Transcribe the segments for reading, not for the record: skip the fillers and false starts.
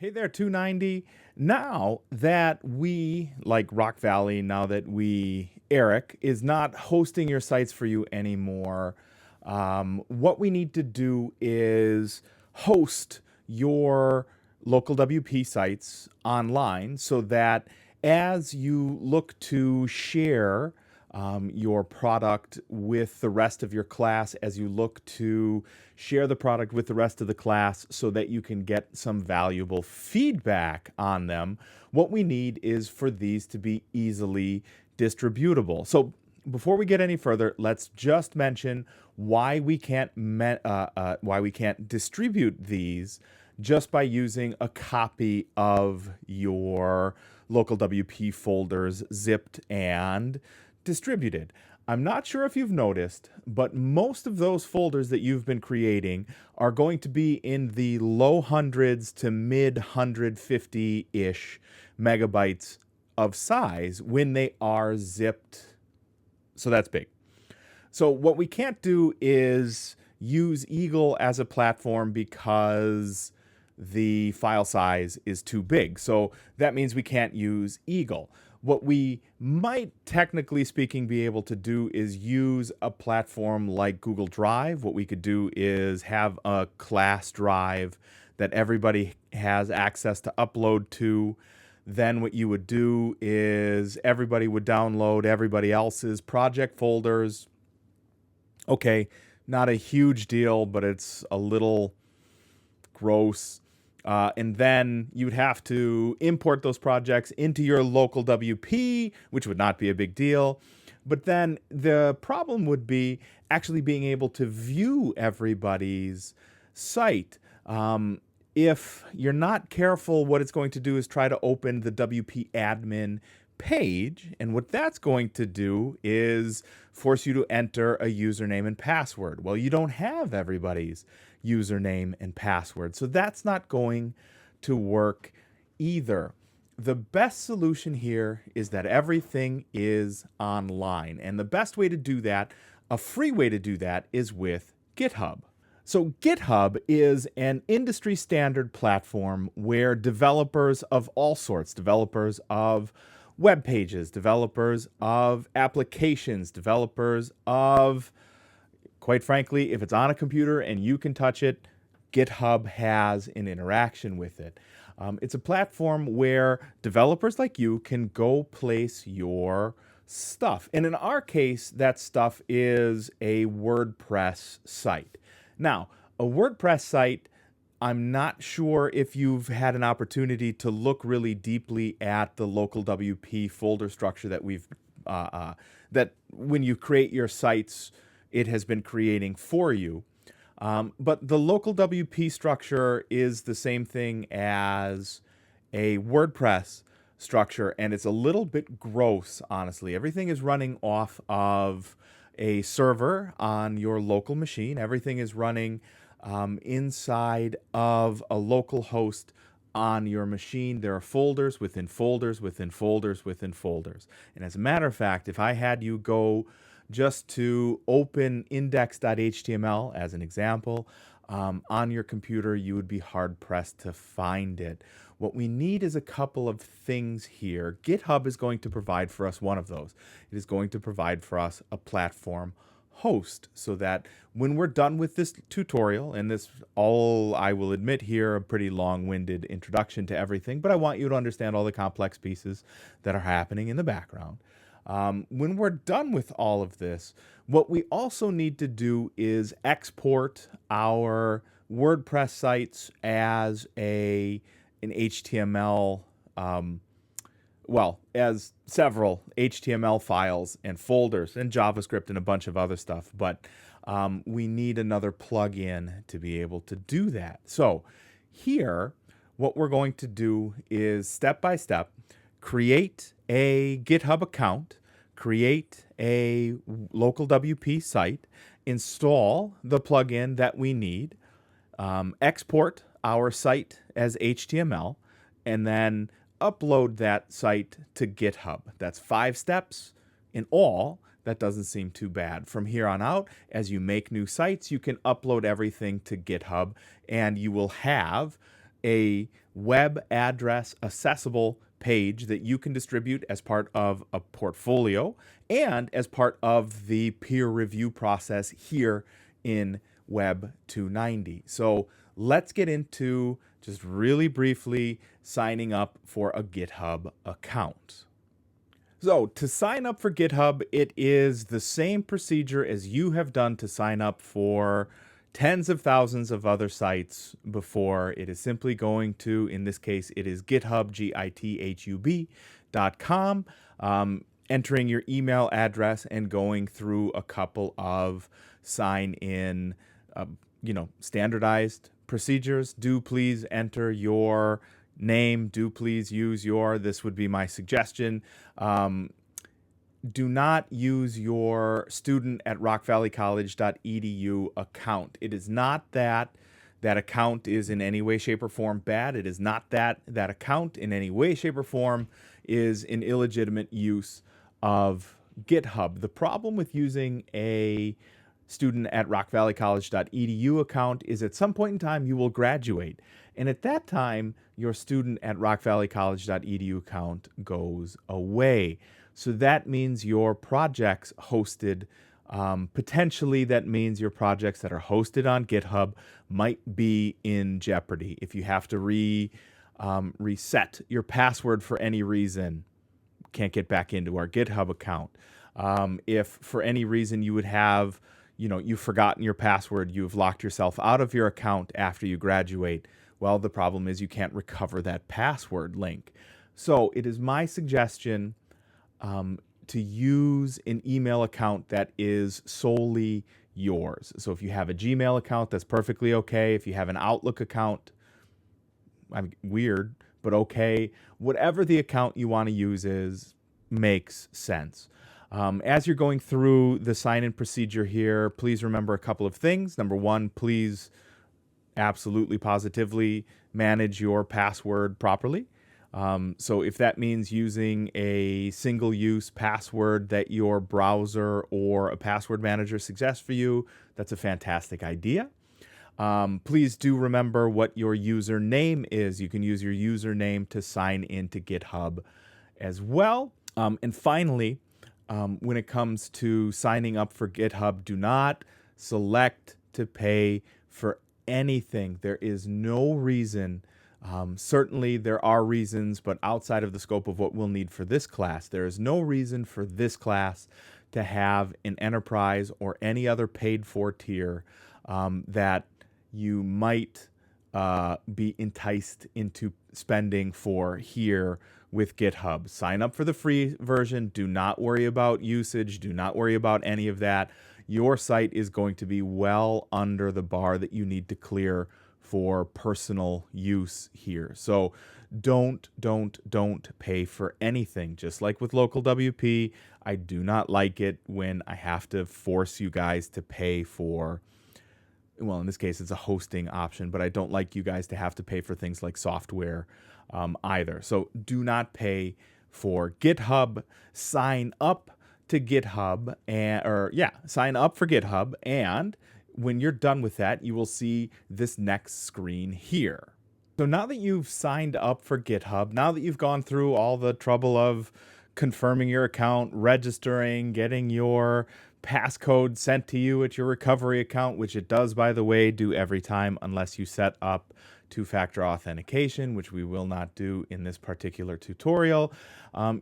Hey there, 290. Now that we, like Rock Valley, Eric, is not hosting your sites for you anymore, what we need to do is host your local WP sites online so that as you look to share your product with the rest of your class, as you look to share the product with the rest of the class so that you can get some valuable feedback on them, what we need is for these to be easily distributable. So before we get any further, let's just mention why we can't distribute these just by using a copy of your local WP folders zipped and distributed. I'm not sure if you've noticed, but most of those folders that you've been creating are going to be in the low hundreds to mid 150-ish megabytes of size when they are zipped. So that's big. So what we can't do is use Eagle as a platform because the file size is too big. So that means we can't use Eagle. What we might, technically speaking, be able to do is use a platform like Google Drive. What we could do is have a class drive that everybody has access to upload to. Then what you would do is everybody would download everybody else's project folders. Okay, not a huge deal, but it's a little gross. And then you'd have to import those projects into your local WP, which would not be a big deal. But then the problem would be actually being able to view everybody's site. If you're not careful, what it's going to do is try to open the WP admin page. And what that's going to do is force you to enter a username and password. Well, you don't have everybody's username and password, so that's not going to work either. The best solution here is that everything is online. And the best way to do that, a free way to do that, is with GitHub. So GitHub is an industry standard platform where developers of all sorts, developers of web pages, developers of applications, developers of, quite frankly, if it's on a computer and you can touch it, GitHub has an interaction with it. It's a platform where developers like you can go place your stuff. And in our case, that stuff is a WordPress site. Now, a WordPress site, I'm not sure if you've had an opportunity to look really deeply at the local WP folder structure that that when you create your sites, it has been creating for you. But the local WP structure is the same thing as a WordPress structure, and it's a little bit gross, honestly. Everything is running off of a server on your local machine. Everything is running inside of a local host on your machine. There are folders within folders within folders within folders. And as a matter of fact, if I had you go just to open index.html as an example on your computer, you would be hard pressed to find it. What we need is a couple of things here. GitHub is going to provide for us one of those. It is going to provide for us a platform host so that when we're done with this tutorial, and this, all I will admit here, a pretty long-winded introduction to everything, but I want you to understand all the complex pieces that are happening in the background. When we're done with all of this, what we also need to do is export our WordPress sites as an HTML, as several HTML files and folders and JavaScript and a bunch of other stuff. But we need another plugin to be able to do that. So here, what we're going to do is step by step, create a GitHub account, create a local WP site, install the plugin that we need, export our site as HTML, and then upload that site to GitHub. That's 5 steps in all. That doesn't seem too bad. From here on out, as you make new sites, you can upload everything to GitHub, and you will have a web address accessible page that you can distribute as part of a portfolio and as part of the peer review process here in Web 290. So let's get into just really briefly signing up for a GitHub account. So to sign up for GitHub, it is the same procedure as you have done to sign up for tens of thousands of other sites before. It is simply going to, in this case, it is GitHub, GITHUB.com, entering your email address and going through a couple of sign in, standardized procedures. Do please enter your name. Do please use your, this would be my suggestion. Do not use your student at rockvalleycollege.edu account. It is not that that account is in any way, shape, or form bad. It is not that that account in any way, shape, or form is an illegitimate use of GitHub. The problem with using a student at rockvalleycollege.edu account is at some point in time you will graduate. And at that time, your student at rockvalleycollege.edu account goes away. So that means your projects hosted, potentially that means your projects that are hosted on GitHub might be in jeopardy. If you have to reset your password for any reason, can't get back into our GitHub account. If for any reason you would have, you've forgotten your password, you've locked yourself out of your account after you graduate, well, the problem is you can't recover that password link. So it is my suggestion to use an email account that is solely yours. So if you have a Gmail account, that's perfectly okay. If you have an Outlook account, weird, but okay. Whatever the account you want to use makes sense. As you're going through the sign-in procedure here, please remember a couple of things. Number one, please absolutely positively manage your password properly. So if that means using a single-use password that your browser or a password manager suggests for you, that's a fantastic idea. Please do remember what your username is. You can use your username to sign into GitHub as well. And finally, when it comes to signing up for GitHub, do not select to pay for anything. There is no reason. Certainly there are reasons, but outside of the scope of what we'll need for this class, there is no reason for this class to have an enterprise or any other paid for tier that you might be enticed into spending for here with GitHub. Sign up for the free version. Do not worry about usage. Do not worry about any of that. Your site is going to be well under the bar that you need to clear for personal use here. So don't pay for anything. Just like with local WP, I do not like it when I have to force you guys to pay for, well, in this case, it's a hosting option, but I don't like you guys to have to pay for things like software either. So do not pay for GitHub. Sign up to GitHub sign up for GitHub, and when you're done with that, you will see this next screen here. So now that you've signed up for GitHub, now that you've gone through all the trouble of confirming your account, registering, getting your passcode sent to you at your recovery account, which it does, by the way, do every time unless you set up two-factor authentication, which we will not do in this particular tutorial.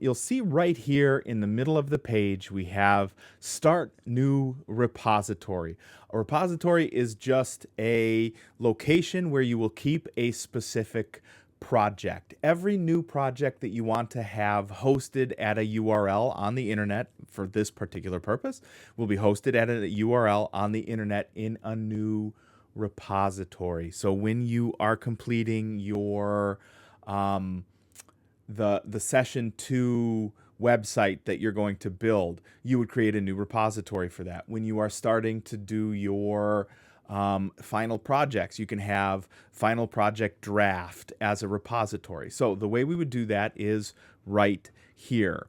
You'll see right here in the middle of the page, we have Start New Repository. A repository is just a location where you will keep a specific project. Every new project that you want to have hosted at a URL on the internet for this particular purpose will be hosted at a URL on the internet in a new repository. So when you are completing your the session 2 website that you're going to build, you would create a new repository for that. When you are starting to do your final projects, you can have final project draft as a repository. So the way we would do that is right here.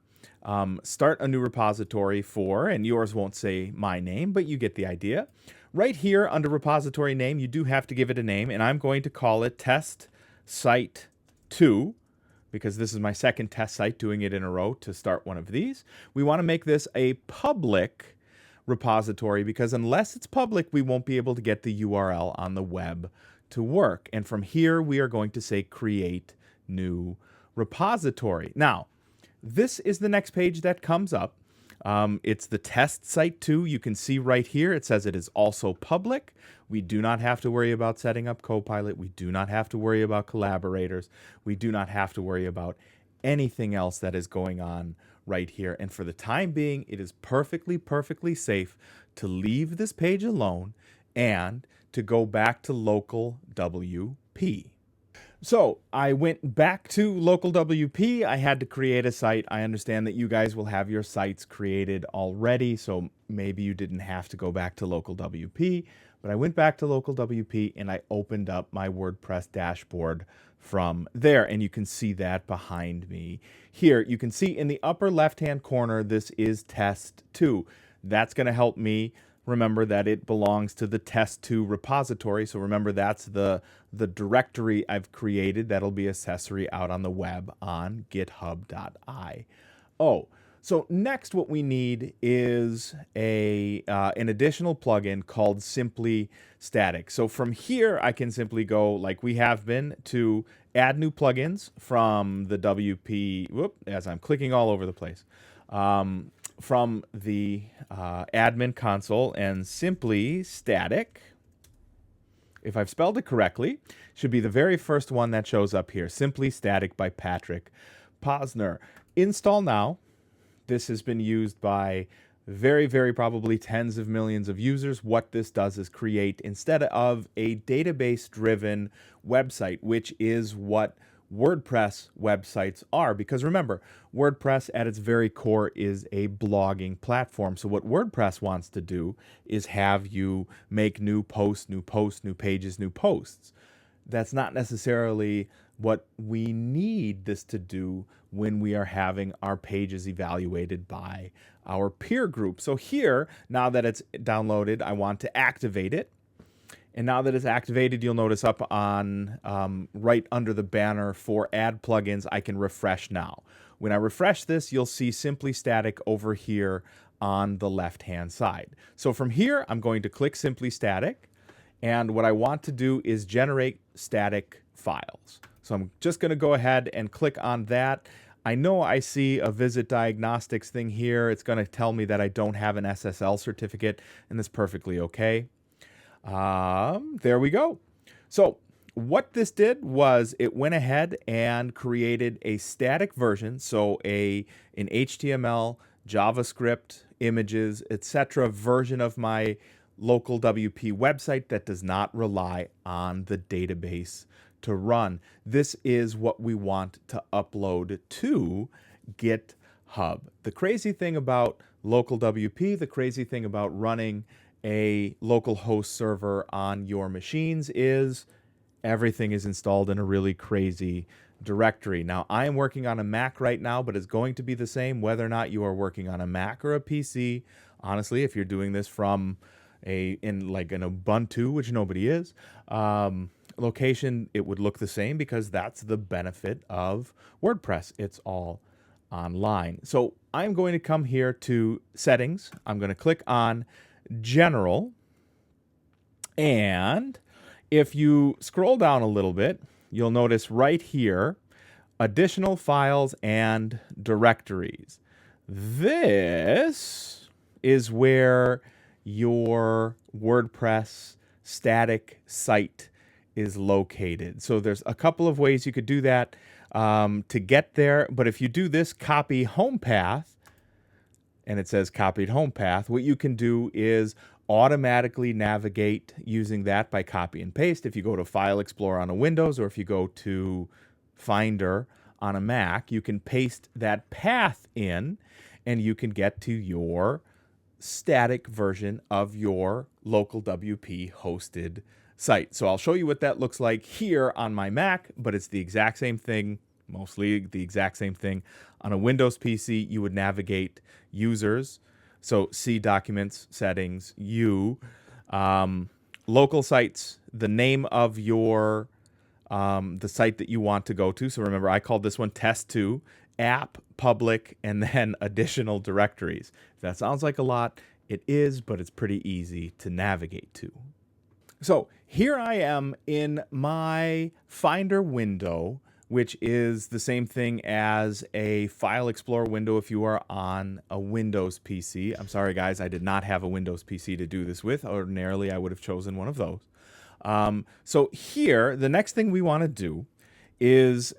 Start a new repository for, and yours won't say my name, but you get the idea. Right here under repository name, you do have to give it a name, and I'm going to call it test site 2, because this is my second test site doing it in a row to start one of these. We want to make this a public repository because unless it's public, we won't be able to get the URL on the web to work. And from here, we are going to say create new repository. Now, this is the next page that comes up. It's the test site 2. You can see right here, it says it is also public. We do not have to worry about setting up Copilot. We do not have to worry about collaborators. We do not have to worry about anything else that is going on right here. And for the time being, it is perfectly safe to leave this page alone and to go back to local WP. So I went back to local WP. I had to create a site. I understand that you guys will have your sites created already, so maybe you didn't have to go back to local WP, but I went back to local WP and I opened up my WordPress dashboard from there, and you can see that behind me here. You can see in the upper left-hand corner, this is test 2. That's going to help me remember that it belongs to the test2 repository. So remember, that's the directory I've created that'll be accessory out on the web on github.io. So next what we need is an additional plugin called Simply Static. So from here, I can simply go, like we have been, to add new plugins from the WP, as I'm clicking all over the place, from the admin console, and Simply Static, if I've spelled it correctly, should be the very first one that shows up here. Simply Static by Patrick Posner. Install now. This has been used by very probably tens of millions of users. What this does is create, instead of a database-driven website, which is what WordPress websites are, because remember, WordPress at its very core is a blogging platform. So what WordPress wants to do is have you make new posts, new pages, new posts. That's not necessarily what we need this to do when we are having our pages evaluated by our peer group. So here, now that it's downloaded, I want to activate it. And now that it's activated, you'll notice up on right under the banner for add plugins, I can refresh now. When I refresh this, you'll see Simply Static over here on the left-hand side. So from here, I'm going to click Simply Static. And what I want to do is generate static files. So I'm just going to go ahead and click on that. I know I see a visit diagnostics thing here. It's going to tell me that I don't have an SSL certificate, and that's perfectly okay. There we go. So what this did was it went ahead and created a static version, so an HTML, JavaScript, images, etc. version of my local WP website that does not rely on the database to run. This is what we want to upload to GitHub. The crazy thing about local WP, the crazy thing about running a local host server on your machines is everything is installed in a really crazy directory. Now, I am working on a Mac right now, but it's going to be the same whether or not you are working on a Mac or a PC. Honestly, if you're doing this from in like an Ubuntu, which nobody is, location, it would look the same because that's the benefit of WordPress. It's all online. So I'm going to come here to settings. I'm going to click on general. And if you scroll down a little bit, you'll notice right here, additional files and directories. This is where your WordPress static site is located. So there's a couple of ways you could do that to get there. But if you do this copy home path, and it says copied home path, what you can do is automatically navigate using that by copy and paste. If you go to File Explorer on a Windows, or if you go to Finder on a Mac, you can paste that path in and you can get to your static version of your local WP hosted site. So I'll show you what that looks like here on my Mac, but it's the exact same thing, mostly the exact same thing. On a Windows PC, you would navigate users. So C, documents, settings, U, local sites, the name of your the site that you want to go to. So remember, I called this one test2, app, public, and then additional directories. If that sounds like a lot, it is, but it's pretty easy to navigate to. So here I am in my Finder window, which is the same thing as a File Explorer window if you are on a Windows PC. I'm sorry, guys, I did not have a Windows PC to do this with. Ordinarily, I would have chosen one of those. So here, the next thing we want to do is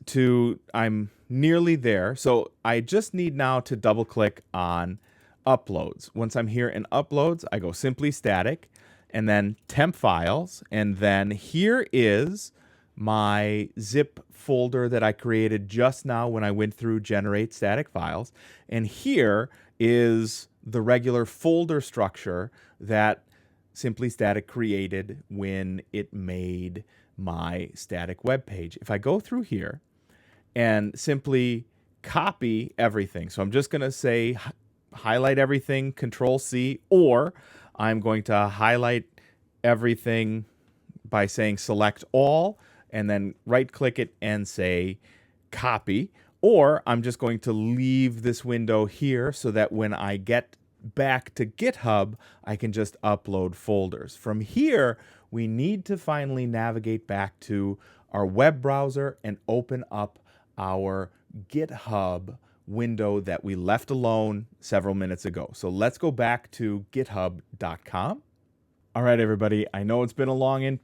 I'm nearly there. So I just need now to double click on Uploads. Once I'm here in Uploads, I go Simply Static and then Temp Files. And then here is my zip folder that I created just now when I went through Generate Static Files. And here is the regular folder structure that Simply Static created when it made my static web page. If I go through here and simply copy everything, so I'm just going to say highlight everything, Control C, or I'm going to highlight everything by saying select all and then right click it and say copy, or I'm just going to leave this window here so that when I get back to GitHub, I can just upload folders. From here, we need to finally navigate back to our web browser and open up our GitHub window that we left alone several minutes ago. So let's go back to github.com. All right, everybody, I know it's been a long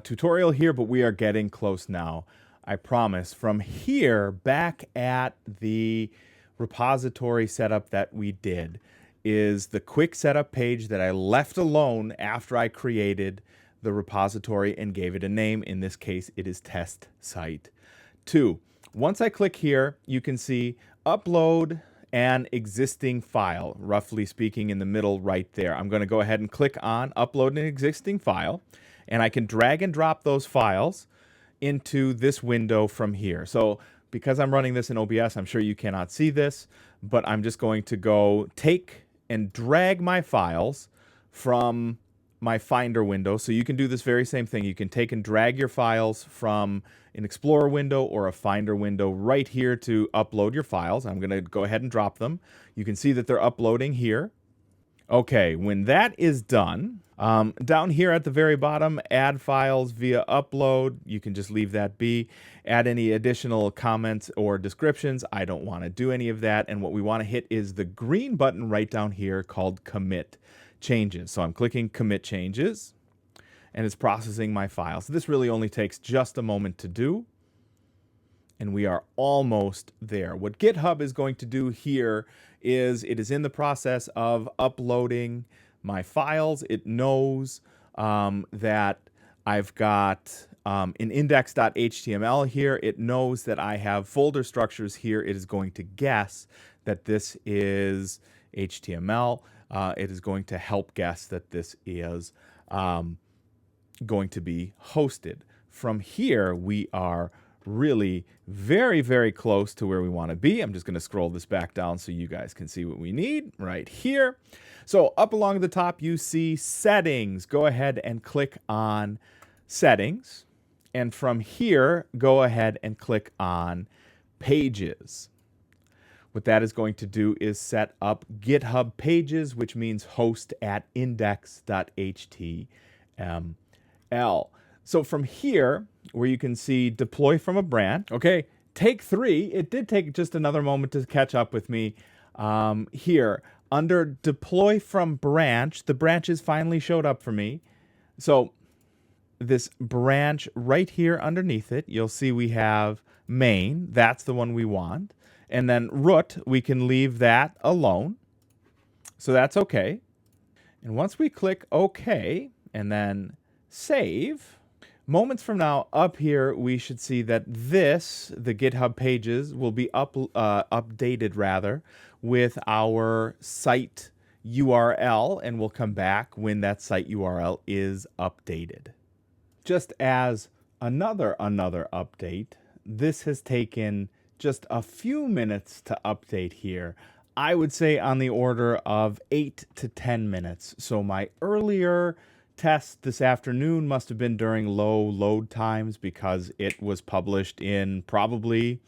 tutorial here, but we are getting close now. I promise. From here, back at the repository setup that we did, is the quick setup page that I left alone after I created the repository and gave it a name. In this case, it is test site 2. Once I click here, you can see upload an existing file, roughly speaking in the middle right there. I'm going to go ahead and click on upload an existing file, and I can drag and drop those files into this window from here. So because I'm running this in OBS, I'm sure you cannot see this, but I'm just going to go take and drag my files from my Finder window. So you can do this very same thing. You can take and drag your files from an Explorer window or a Finder window right here to upload your files. I'm going to go ahead and drop them. You can see that they're uploading here. Okay, when that is done, down here at the very bottom, add files via upload. You can just leave that be. Add any additional comments or descriptions. I don't want to do any of that. And what we want to hit is the green button right down here called Commit Changes. So I'm clicking Commit Changes, and it's processing my files. This really only takes just a moment to do, and we are almost there. What GitHub is going to do here is it is in the process of uploading my files. It knows that I've got an index.html here. It knows that I have folder structures here. It is going to guess that this is HTML. It is going to help guess that this is going to be hosted. From here, we are really very, very close to where we want to be. I'm just going to scroll this back down so you guys can see what we need right here. So up along the top, you see settings. Go ahead and click on settings. And from here, go ahead and click on pages. What that is going to do is set up GitHub pages, which means host at index.html. So from here, where you can see deploy from a branch, okay, take 3. It did take just another moment to catch up with me. Here, under deploy from branch, the branches finally showed up for me. So this branch right here underneath it, you'll see we have main. That's the one we want. And then root, we can leave that alone. So that's okay. And once we click OK and then save, moments from now, up here, we should see that the GitHub pages, will be updated rather with our site URL, and we'll come back when that site URL is updated. Just as another update, this has taken just a few minutes to update here. I would say on the order of 8 to 10 minutes. So my earlier test this afternoon must have been during low load times because it was published in probably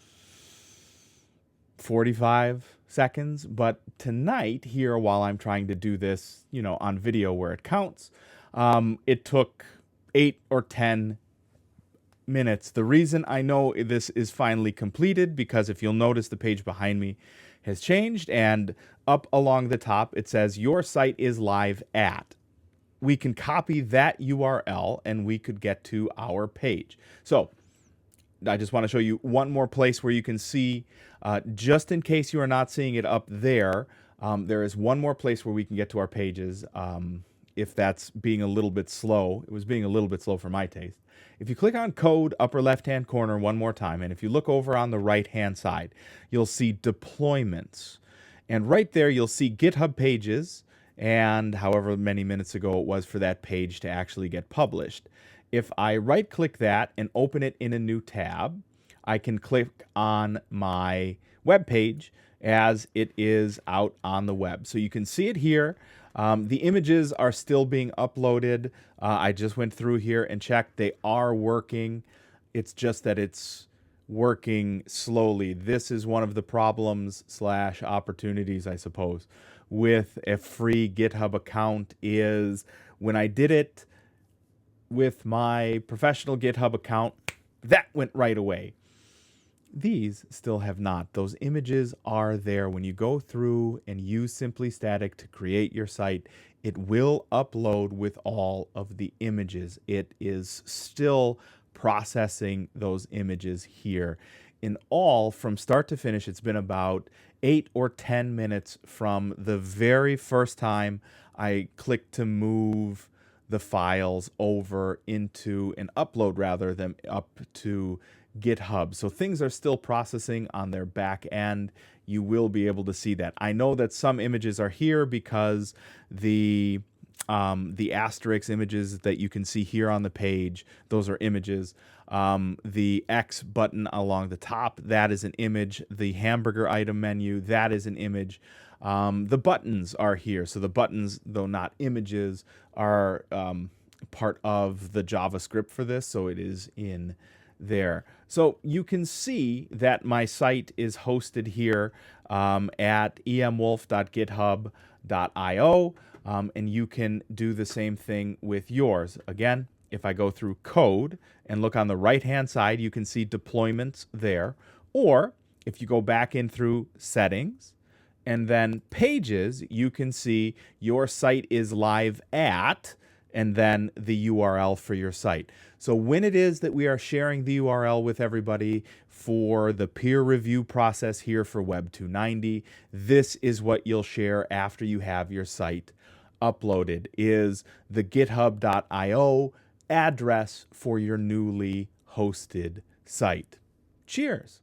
45 seconds. But tonight here, while I'm trying to do this, on video where it counts, it took 8 or 10 minutes. The reason I know this is finally completed, because if you'll notice, the page behind me has changed, and up along the top it says your site is live at. We can copy that URL and we could get to our page. So I just want to show you one more place where you can see, just in case you are not seeing it up there, there is one more place where we can get to our pages. If that's being a little bit slow, it was being a little bit slow for my taste. If you click on code, upper left-hand corner one more time, and if you look over on the right-hand side, you'll see deployments. And right there, you'll see GitHub pages, and however many minutes ago it was for that page to actually get published. If I right-click that and open it in a new tab, I can click on my web page as it is out on the web. So you can see it here. The images are still being uploaded. I just went through here and checked. They are working. It's just that it's working slowly. This is one of the problems / opportunities, I suppose, with a free GitHub account, is when I did it with my professional GitHub account, that went right away. These still have not. Those images are there. When you go through and use Simply Static to create your site, it will upload with all of the images. It is still processing those images here. In all, from start to finish, it's been about 8 or 10 minutes from the very first time I clicked to move the files over into an upload rather than up to GitHub. So things are still processing on their back end. You will be able to see that. I know that some images are here because the asterisk images that you can see here on the page, those are images. The X button along the top, that is an image. The hamburger item menu, that is an image. The buttons are here. So the buttons, though not images, are part of the JavaScript for this. So it is in there. So you can see that my site is hosted here at emwolf.github.io, and you can do the same thing with yours. Again, if I go through code and look on the right-hand side, you can see deployments there. Or if you go back in through settings and then pages, you can see your site is live at, and then the URL for your site. So when it is that we are sharing the URL with everybody for the peer review process here for Web 290, this is what you'll share after you have your site uploaded, is the github.io address for your newly hosted site. Cheers.